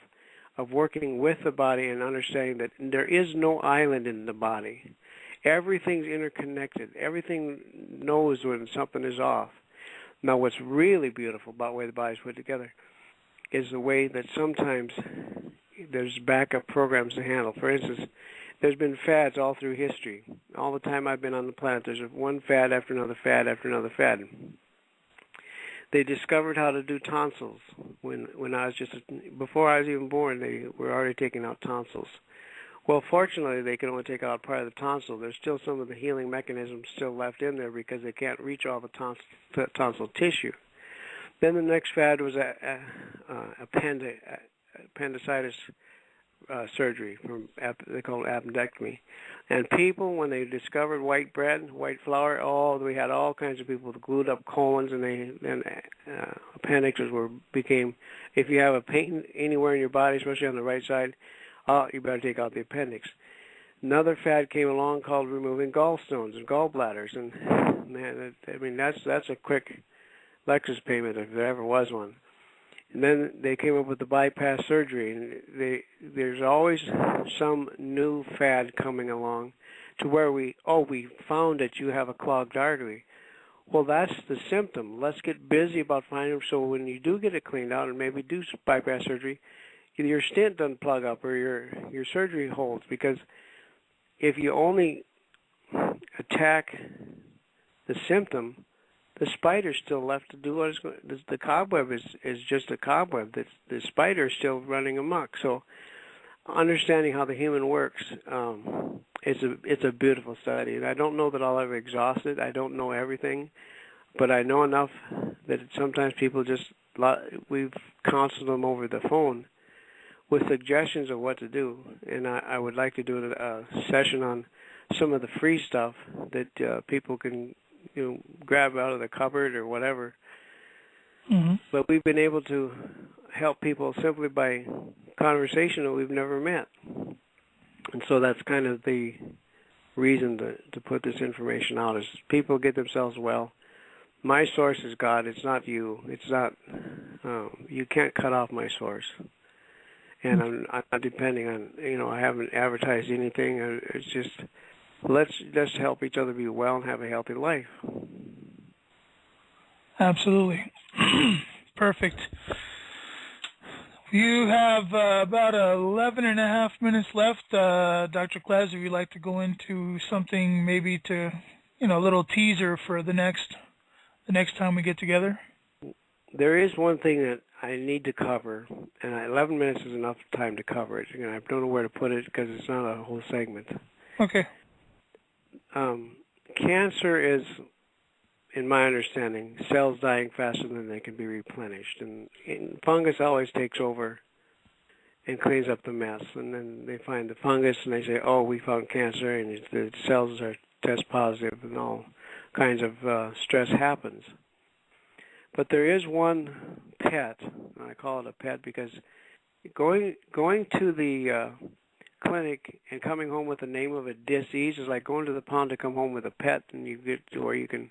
of working with the body and understanding that there is no island in the body. Everything's interconnected. Everything knows when something is off. Now, what's really beautiful about the way the body's put together is the way that sometimes there's backup programs to handle. For instance, there's been fads all through history. All the time I've been on the planet, there's one fad after another fad after another fad. They discovered how to do tonsils when I was before I was even born. They were already taking out tonsils. Well, fortunately, they can only take out part of the tonsil. There's still some of the healing mechanisms still left in there because they can't reach all the tonsil tissue. Then the next fad was appendicitis surgery, they call it appendectomy. And people, when they discovered white bread, white flour, we had all kinds of people with glued up colons, and appendixes became, if you have a pain anywhere in your body, especially on the right side, you better take out the appendix. Another fad came along called removing gallstones and gallbladders, and man, that's a quick Lexus payment if there ever was one. And then they came up with the bypass surgery, and there's always some new fad coming along to where we found that you have a clogged artery. Well, that's the symptom. Let's get busy about finding them, so when you do get it cleaned out and maybe do bypass surgery, either your stent doesn't plug up or your surgery holds, because if you only attack the symptom, the spider's still left to do what it's going. The cobweb is just a cobweb. The spider's still running amok. So, understanding how the human works, it's a beautiful study. And I don't know that I'll ever exhaust it. I don't know everything, but I know enough that sometimes people we've counseled them over the phone with suggestions of what to do. And I would like to do a session on some of the free stuff that people can grab out of the cupboard or whatever. Mm-hmm. But we've been able to help people simply by conversation that we've never met. And so that's kind of the reason to put this information out, is people get themselves well. My source is God. It's not you. It's not, you can't cut off my source. And I'm not depending on, I haven't advertised anything. It's just, let's help each other be well and have a healthy life. Absolutely. Perfect. You have about 11 and a half minutes left. Dr. Klebs, if you'd like to go into something maybe to, a little teaser for the next time we get together. There is one thing that I need to cover, and 11 minutes is enough time to cover it. I don't know where to put it because it's not a whole segment. Okay. Cancer is, in my understanding, cells dying faster than they can be replenished. And fungus always takes over and cleans up the mess. And then they find the fungus and they say, we found cancer, and the cells are test positive, and all kinds of stress happens. But there is one pet, and I call it a pet because going to the clinic and coming home with the name of a disease is like going to the pound to come home with a pet, and you get to where you can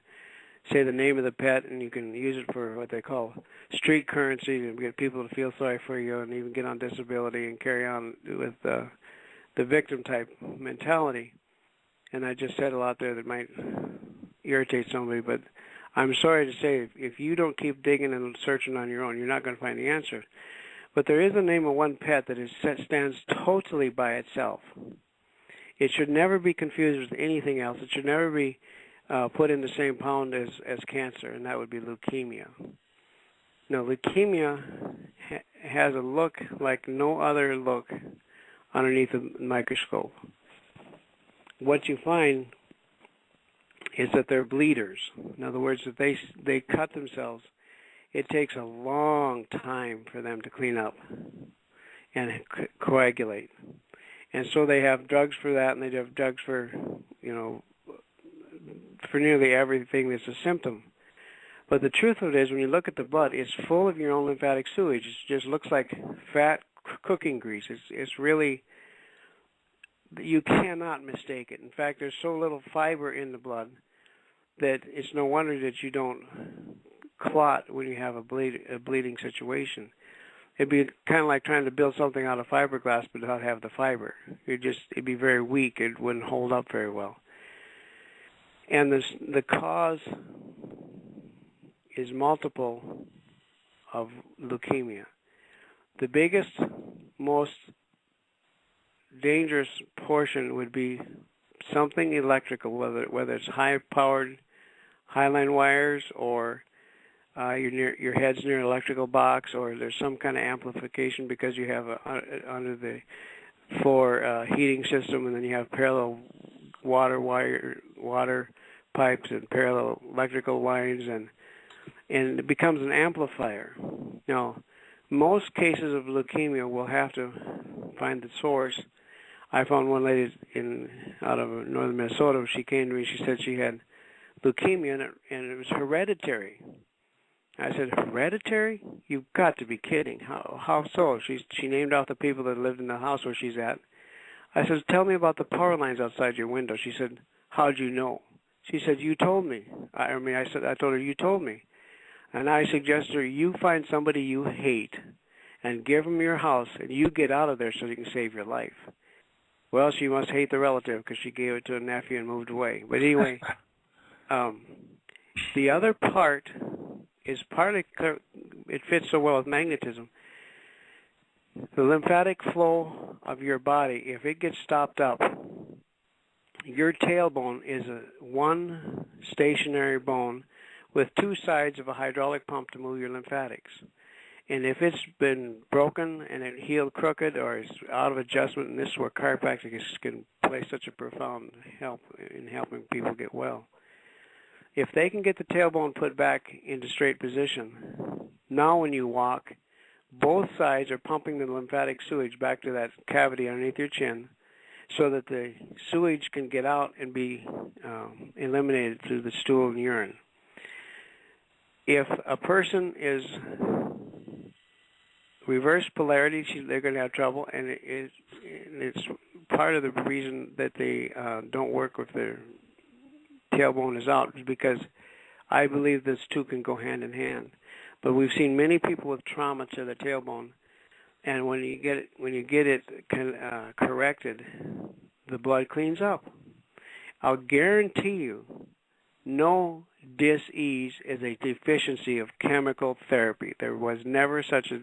say the name of the pet and you can use it for what they call street currency to get people to feel sorry for you and even get on disability and carry on with the victim type mentality. And I just said a lot there that might irritate somebody, but I'm sorry to say, if you don't keep digging and searching on your own, you're not going to find the answer. But there is a name of one pet that stands totally by itself. It should never be confused with anything else. It should never be put in the same pound as cancer, and that would be leukemia. Now, leukemia has a look like no other look underneath a microscope. What you find is that they're bleeders. In other words, that they cut themselves. It takes a long time for them to clean up and coagulate. And so they have drugs for that, and they have drugs for, for nearly everything that's a symptom. But the truth of it is, when you look at the blood, it's full of your own lymphatic sewage. It just looks like fat cooking grease. It's really, you cannot mistake it. In fact, there's so little fiber in the blood that it's no wonder that you don't clot when you have a bleeding situation. It'd be kind of like trying to build something out of fiberglass but not have the fiber. It'd be very weak. It wouldn't hold up very well. And the cause is multiple of leukemia. The biggest, most dangerous portion would be something electrical, whether it's high-powered high-line wires, or your head's near an electrical box, or there's some kind of amplification because you have under the floor heating system, and then you have parallel water pipes and parallel electrical lines, and it becomes an amplifier. Now, most cases of leukemia will have to find the source. I found one lady out of northern Minnesota. She came to me. She said she had leukemia, and it was hereditary. I said, hereditary? You've got to be kidding. How so? She named off the people that lived in the house where she's at. I said, tell me about the power lines outside your window. She said, how'd you know? She said, you told me. I told her, you told me. And I suggested her, you find somebody you hate and give them your house, and you get out of there so you can save your life. Well, she must hate the relative because she gave it to a nephew and moved away. But anyway, the other part is partly, it fits so well with magnetism. The lymphatic flow of your body, if it gets stopped up, your tailbone is one stationary bone with two sides of a hydraulic pump to move your lymphatics. And if it's been broken and it healed crooked or is out of adjustment, and this is where chiropractic can play such a profound help in helping people get well. If they can get the tailbone put back into straight position, now when you walk, both sides are pumping the lymphatic sewage back to that cavity underneath your chin so that the sewage can get out and be eliminated through the stool and urine. If a person is reverse polarity, they're going to have trouble, and it's part of the reason that they don't work if their tailbone is out, is because I believe those two can go hand in hand. But we've seen many people with trauma to the tailbone, and when you get it corrected, the blood cleans up. I'll guarantee you, no dis-ease is a deficiency of chemical therapy. There was never such a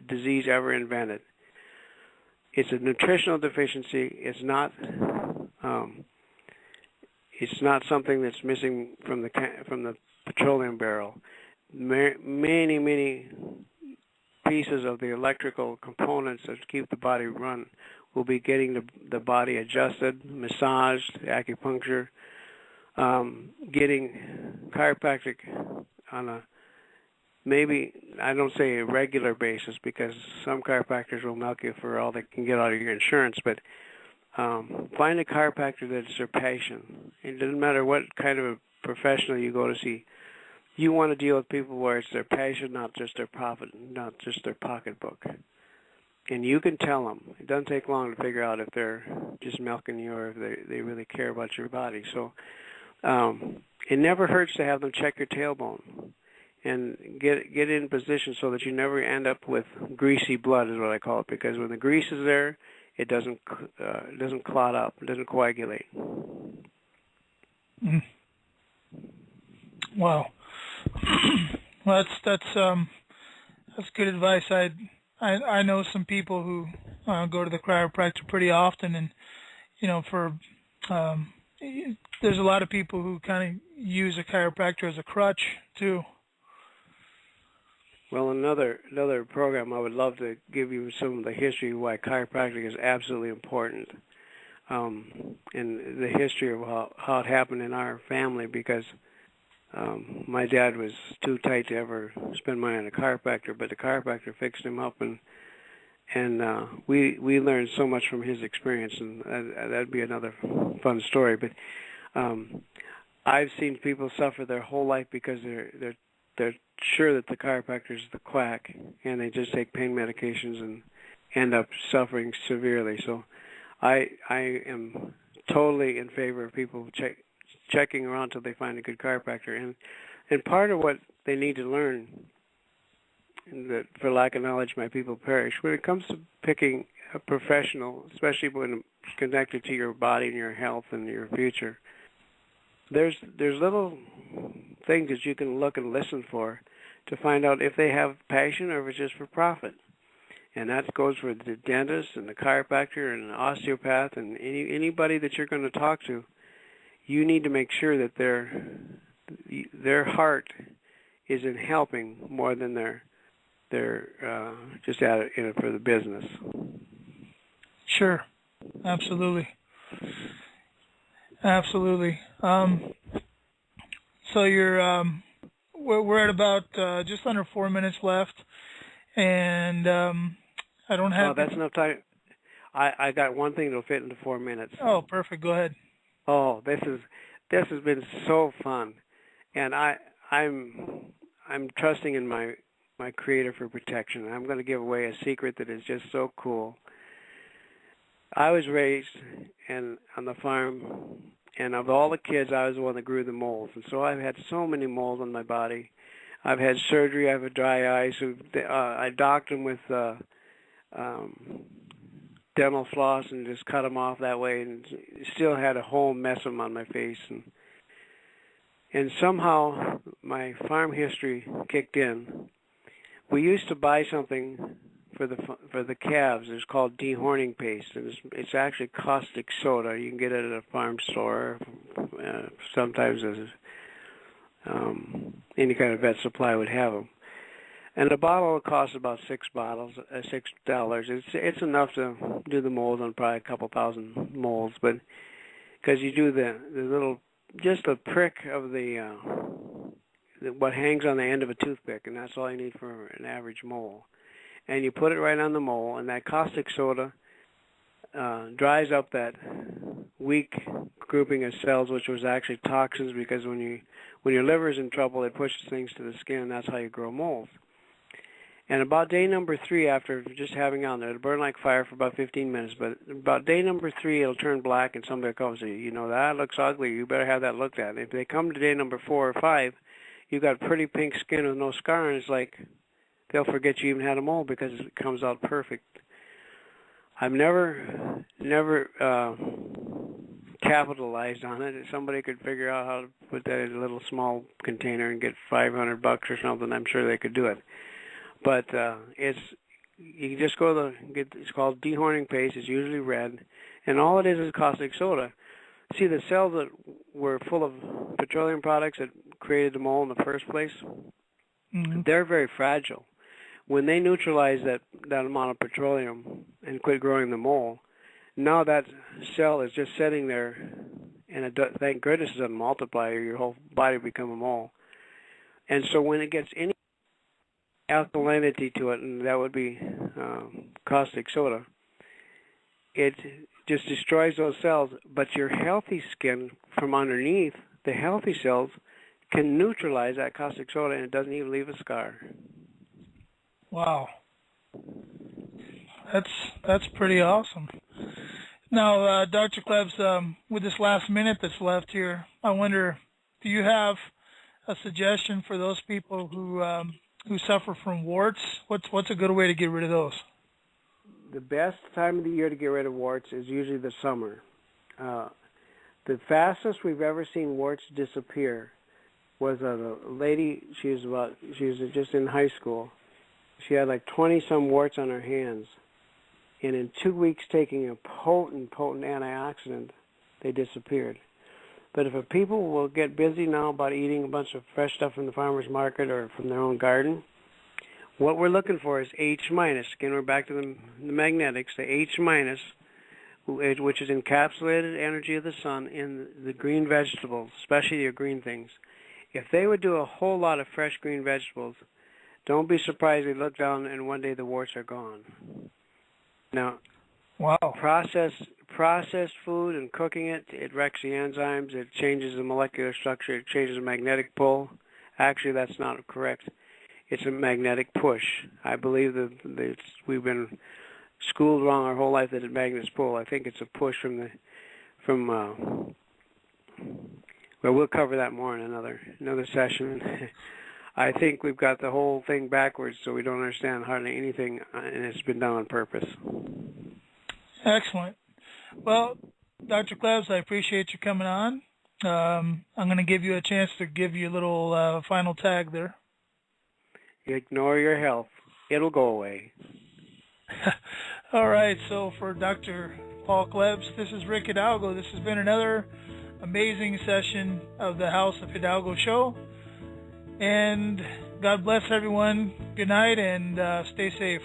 disease ever invented. It's a nutritional deficiency. It's not something that's missing from the petroleum barrel. Many pieces of the electrical components that keep the body run will be getting the body adjusted, massaged, acupuncture, getting chiropractic on a, maybe, I don't say a regular basis, because some chiropractors will milk you for all they can get out of your insurance, but find a chiropractor that's their passion. It doesn't matter what kind of a professional you go to see. You want to deal with people where it's their passion, not just their profit, not just their pocketbook. And you can tell them. It doesn't take long to figure out if they're just milking you or if they really care about your body. So it never hurts to have them check your tailbone and get in position so that you never end up with greasy blood, is what I call it, because when the grease is there, it doesn't clot up, it doesn't coagulate. Mm. Wow. Well, that's good advice. I know some people who go to the chiropractor pretty often, and there's a lot of people who kind of use a chiropractor as a crutch too. Well, another program I would love to give you some of the history of why chiropractic is absolutely important, and the history of how it happened in our family, because my dad was too tight to ever spend money on a chiropractor, but the chiropractor fixed him up, and and we learned so much from his experience, and that'd be another fun story. But I've seen people suffer their whole life because they're sure that the chiropractor is the quack, and they just take pain medications and end up suffering severely. So I am totally in favor of people checking around till they find a good chiropractor. And part of what they need to learn, that for lack of knowledge my people perish, when it comes to picking a professional, especially when it's connected to your body and your health and your future, there's little things that you can look and listen for to find out if they have passion or if it's just for profit. And that goes for the dentist and the chiropractor and the osteopath and anybody that you're going to talk to. You need to make sure that their heart is in helping more than they're just in it for the business. Sure, absolutely. So you're we're at about just under 4 minutes left, and I don't have. Oh, that's enough time. I got one thing that'll fit into 4 minutes. Oh, perfect. Go ahead. Oh, this has been so fun, and I'm trusting in my Creator for protection. I'm going to give away a secret that is just so cool. I was raised on the farm, and of all the kids, I was the one that grew the moles, and so I've had so many moles on my body. I've had surgery. I have a dry eye, so I docked them with dental floss and just cut them off that way, and still had a whole mess of them on my face. And somehow my farm history kicked in. We used to buy something for the calves. It's called dehorning paste, and it's actually caustic soda. You can get it at a farm store, sometimes as any kind of vet supply would have them. And the bottle costs about $6. It's enough to do the moles on probably a couple thousand moles, but because you do the little, just a prick of what hangs on the end of a toothpick, and that's all you need for an average mole. And you put it right on the mole, and that caustic soda dries up that weak grouping of cells, which was actually toxins, because when your liver is in trouble, it pushes things to the skin, and that's how you grow moles. And about day number 3, after just having on there, it'll burn like fire for about 15 minutes, but about day number 3, it'll turn black, and somebody comes and says, that looks ugly, you better have that looked at. And if they come to day number 4 or 5, you've got pretty pink skin with no scar, and it's like they'll forget you even had a mole because it comes out perfect. I've never capitalized on it. If somebody could figure out how to put that in a little small container and get $500 or something, I'm sure they could do it. But you can just go it's called dehorning paste. It's usually red, and all it is caustic soda. See, the cells that were full of petroleum products that created the mole in the first place, they're very fragile. When they neutralize that amount of petroleum and quit growing the mole, now that cell is just sitting there, and thank goodness it doesn't multiply, or your whole body will become a mole. And so when it gets any alkalinity to it, and that would be caustic soda, it just destroys those cells. But your healthy skin from underneath, the healthy cells, can neutralize that caustic soda, and it doesn't even leave a scar. Wow, that's pretty awesome. Now, Dr. Klebs, with this last minute that's left here, I wonder, do you have a suggestion for those people who suffer from warts? What's a good way to get rid of those? The best time of the year to get rid of warts is usually the summer. The fastest we've ever seen warts disappear was a lady. She was just in high school. She had like 20-some warts on her hands, and in 2 weeks, taking a potent antioxidant, they disappeared. But if people will get busy now about eating a bunch of fresh stuff from the farmer's market or from their own garden, what we're looking for is H-. Again, we're back to the magnetics, the H-, which is encapsulated energy of the sun in the green vegetables, especially your green things. If they would do a whole lot of fresh green vegetables, don't be surprised they look down and one day the warts are gone. Now, Wow. processed food and cooking it wrecks the enzymes. It changes the molecular structure. It changes the magnetic pull. Actually, that's not correct. It's a magnetic push. I believe that we've been schooled wrong our whole life that it magnets pull. I think it's a push well, we'll cover that more in another session. I think we've got the whole thing backwards, so we don't understand hardly anything, and it's been done on purpose. Excellent. Well, Dr. Klebs, I appreciate you coming on. I'm going to give you a chance to give you a little final tag there. Ignore your health. It'll go away. All right, so for Dr. Paul Klebs, this is Rick Hidalgo. This has been another amazing session of the House of Hidalgo show. And God bless everyone. Good night and stay safe.